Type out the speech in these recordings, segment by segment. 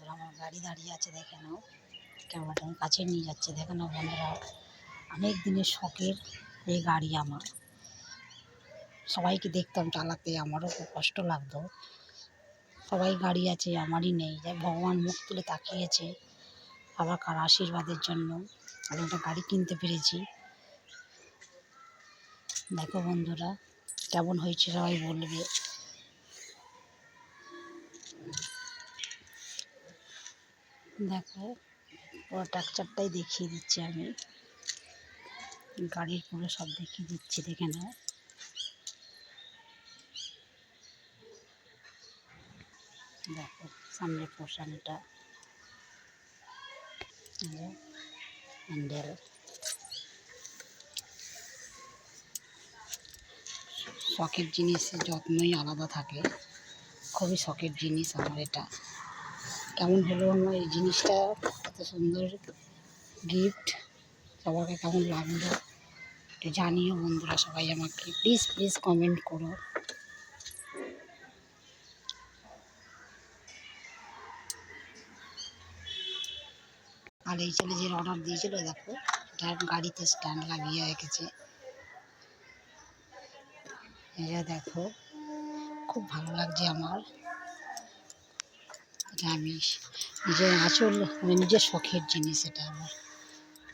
বন্ধুরা, আমার গাড়ি দাঁড়িয়ে আছে, দেখে নাও। ক্যামেরাটা আমি কাছে নিয়ে যাচ্ছে, দেখে নাও বন্ধুরা। অনেক দিনের শখের এই গাড়ি আমার। সবাইকে দেখতাম চালাতে, আমারও খুব কষ্ট লাগতো। সবাই গাড়ি আছে, আমারই নেই। যাই ভগবান মুখ তুলে তাকিয়েছে আবার কার আশীর্বাদের জন্য আমি একটা গাড়ি কিনতে পেরেছি। দেখো বন্ধুরা কেমন হয়েছে সবাই বলবে। দেখো পুরো ট্রাকচারটাই দেখিয়ে দিচ্ছি আমি, গাড়ির পুরো সব দেখিয়ে দিচ্ছি, দেখে নাও। দেখো সামনের পোর্শনটা, হ্যান্ডেল, শখের জিনিসের যত্নই আলাদা থাকে। খুবই শখের জিনিস আমার এটা। কেমন হলো আমার এই জিনিসটা, এত সুন্দর গিফট, সবাইকে কেমন লাগলো একটু জানিও বন্ধুরা। সবাই আমাকে প্লিজ প্লিজ কমেন্ট করো। আর এই ছেলে যে অর্ডার দিয়েছিল, দেখো এটার গাড়িতে স্ট্যান্ড লাগিয়ে রেখেছে। এটা দেখো খুব ভালো লাগছে আমার। এটা আমি নিজের আঁচল, মানে নিজের শখের জিনিস। এটা আমার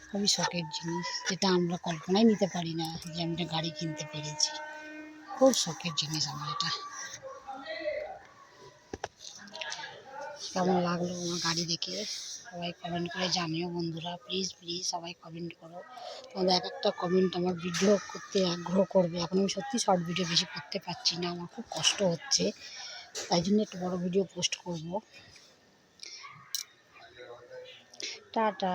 খুবই শখের জিনিস, যেটা আমরা কল্পনাই নিতে পারি না যে আমি একটা গাড়ি কিনতে পেরেছি। খুব শখের জিনিস আমার এটা। কেমন লাগলো আমার গাড়ি দেখে সবাই কমেন্ট করে জানিও বন্ধুরা, প্লিজ প্লিজ সবাই কমেন্ট করো। তোমাদের এক একটা কমেন্ট আমার ভিডিও করতে আগ্রহ করবে। এখন আমি সত্যি শর্ট ভিডিও বেশি করতে পারছি না, আমার খুব কষ্ট হচ্ছে, তাই জন্য একটু বড় ভিডিও পোস্ট করব। টাটা।